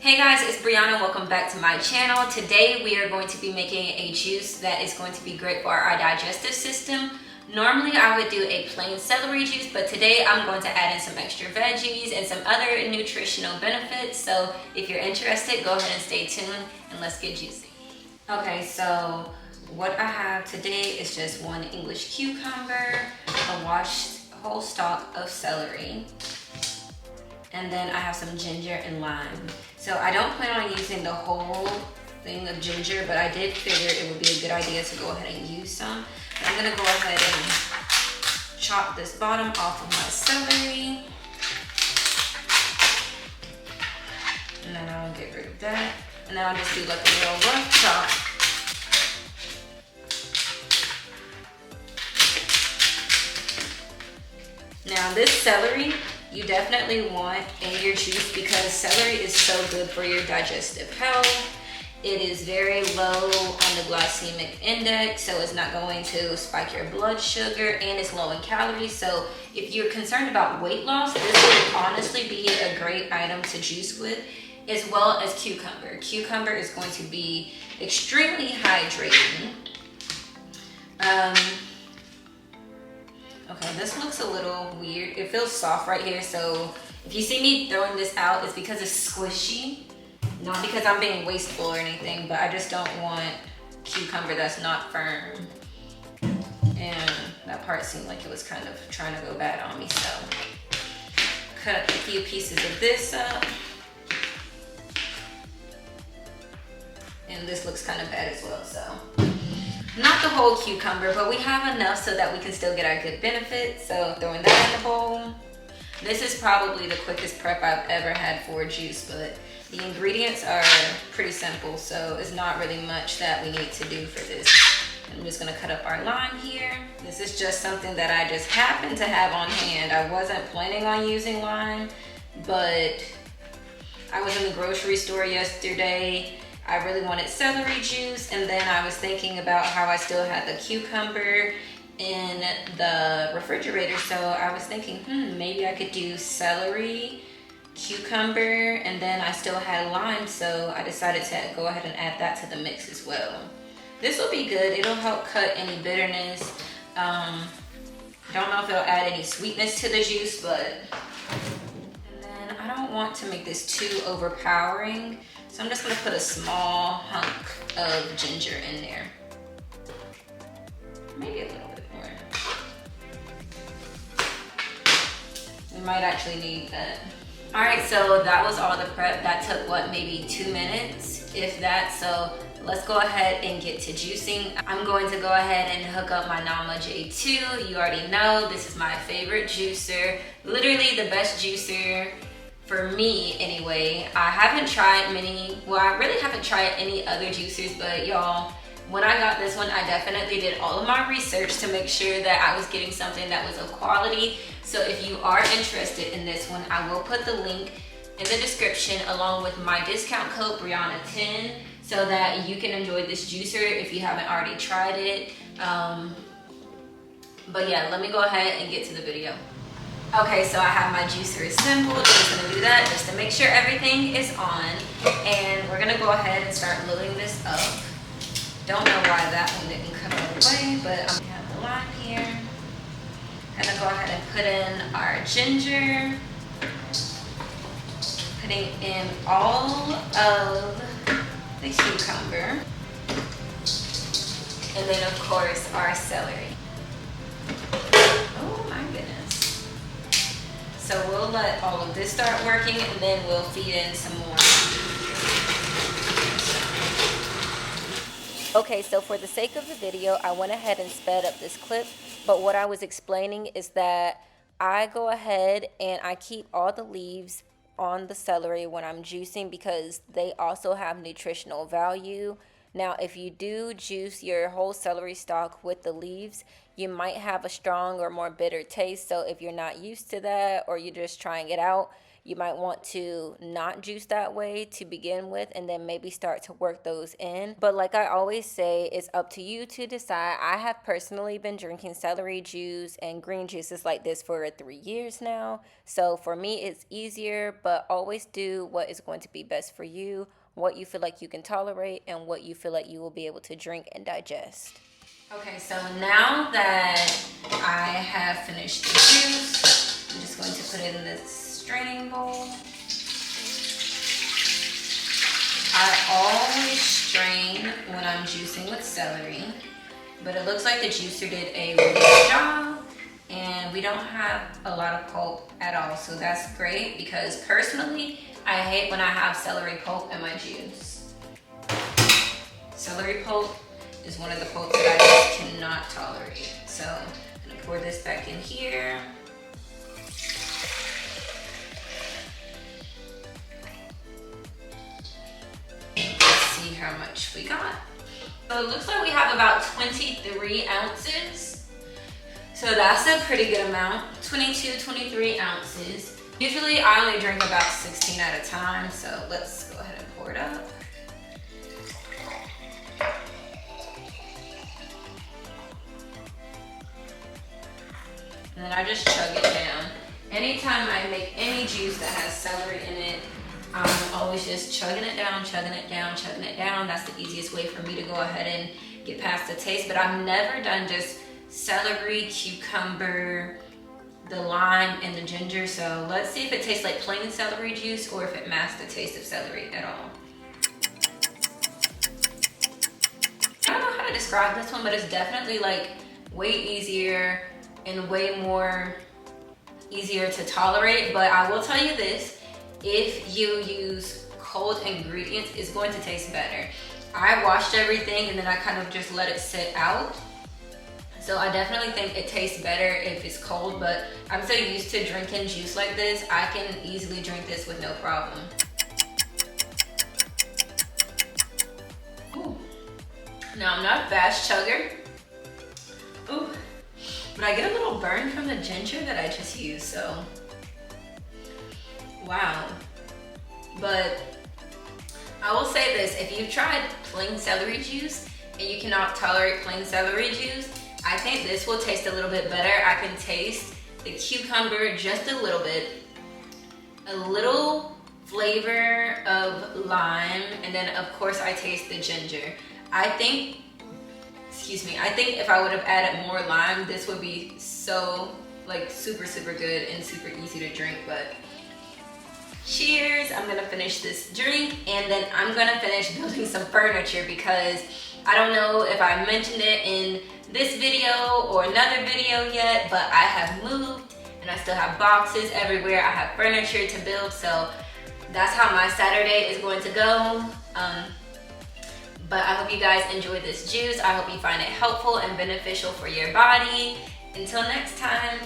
Hey guys, it's Brianna. Welcome back to my channel. Today we are going to be making a juice that is going to be great for our digestive system. Normally I would do a plain celery juice, but today I'm going to add in some extra veggies and some other nutritional benefits. So if you're interested, go ahead and stay tuned and let's get juicy. Okay, so what I have today is just one English cucumber, a washed whole stalk of celery, and then I have some ginger and lime. So I don't plan on using the whole thing of ginger, but I did figure it would be a good idea to go ahead and use some. But I'm gonna go ahead and chop this bottom off of my celery. And then I'll get rid of that. And then I'll just do like a real rough chop. Now this celery, you definitely want in your juice because celery is so good for your digestive health. It is very low on the glycemic index, so it's not going to spike your blood sugar, and it's low in calories. So if you're concerned about weight loss, this would honestly be a great item to juice with, as well as cucumber. Cucumber is going to be extremely hydrating. Okay, this looks a little weird. It feels soft right here, so if you see me throwing this out, it's because it's squishy. Not because I'm being wasteful or anything, but I just don't want cucumber that's not firm. And that part seemed like it was kind of trying to go bad on me, so cut a few pieces of this up. And this looks kind of bad as well, so. Not the whole cucumber, but we have enough so that we can still get our good benefits. So throwing that in the bowl. This is probably the quickest prep I've ever had for juice, but the ingredients are pretty simple, so it's not really much that we need to do for this. I'm just gonna cut up our lime here. This is just something that I just happen to have on hand. I wasn't planning on using lime, but I was in the grocery store yesterday. I really wanted celery juice, and then I was thinking about how I still had the cucumber in the refrigerator, so I was thinking, maybe I could do celery, cucumber, and then I still had lime, so I decided to go ahead and add that to the mix as well. This will be good. It'll help cut any bitterness. Don't know if it'll add any sweetness to the juice, but and then I don't want to make this too overpowering. So I'm just gonna put a small hunk of ginger in there. Maybe a little bit more. We might actually need that. All right, so that was all the prep. That took what, maybe 2 minutes, if that. So let's go ahead and get to juicing. I'm going to go ahead and hook up my Nama J2. You already know this is my favorite juicer. Literally the best juicer. For me anyway. I haven't tried many, well, I really haven't tried any other juicers, but y'all, when I got this one, I definitely did all of my research to make sure that I was getting something that was of quality. So if you are interested in this one, I will put the link in the description along with my discount code Brianna10 so that you can enjoy this juicer if you haven't already tried it. But yeah, let me go ahead and get to the video. Okay, so I have my juicer assembled. I'm just gonna do that just to make sure everything is on. And we're gonna go ahead and start loading this up. Don't know why that one didn't come all the way, but I'm gonna have the lime here. I'm gonna go ahead and put in our ginger. Putting in all of the cucumber. And then of course our celery. Oh my goodness. So we'll let all of this start working, and then we'll feed in some more. Okay, so for the sake of the video, I went ahead and sped up this clip, but what I was explaining is that I go ahead and I keep all the leaves on the celery when I'm juicing because they also have nutritional value. Now, if you do juice your whole celery stalk with the leaves, you might have a strong or more bitter taste. So if you're not used to that or you're just trying it out, you might want to not juice that way to begin with, and then maybe start to work those in. But like I always say, it's up to you to decide. I have personally been drinking celery juice and green juices like this for 3 years now. So for me, it's easier, but always do what is going to be best for you, what you feel like you can tolerate, and what you feel like you will be able to drink and digest. Okay, so now that I have finished the juice, I'm just going to put it in this straining bowl. I always strain when I'm juicing with celery, but it looks like the juicer did a really good job, and we don't have a lot of pulp at all, so that's great, because personally, I hate when I have celery pulp in my juice. Celery pulp is one of the pulps that I just cannot tolerate. So I'm gonna pour this back in here. Let's see how much we got. So it looks like we have about 23 ounces. So that's a pretty good amount, 22, 23 ounces. Usually I only drink about 16 at a time, so let's go ahead and pour it up. And then I just chug it down. Anytime I make any juice that has celery in it, I'm always just chugging it down, chugging it down, chugging it down. That's the easiest way for me to go ahead and get past the taste. But I've never done just celery, cucumber, the lime, and the ginger. So let's see if it tastes like plain celery juice or if it masks the taste of celery at all. I don't know how to describe this one, but it's definitely like way easier and way more easier to tolerate. But I will tell you this, if you use cold ingredients, it's going to taste better. I washed everything and then I kind of just let it sit out. So I definitely think it tastes better if it's cold, but I'm so used to drinking juice like this, I can easily drink this with no problem. Ooh. Now I'm not a fast chugger. Ooh. But I get a little burn from the ginger that I just used, so wow. But I will say this, if you've tried plain celery juice and you cannot tolerate plain celery juice, I think this will taste a little bit better. I can taste the cucumber just a little bit, a little flavor of lime, and then of course I taste the ginger. I think if I would have added more lime, this would be so like super good and super easy to drink. But cheers, I'm gonna finish this drink and then I'm gonna finish building some furniture, because I don't know if I mentioned it in this video or another video yet, but I have moved and I still have boxes everywhere. I have furniture to build, so that's how my Saturday is going to go. But I hope you guys enjoyed this juice. I hope you find it helpful and beneficial for your body. Until next time.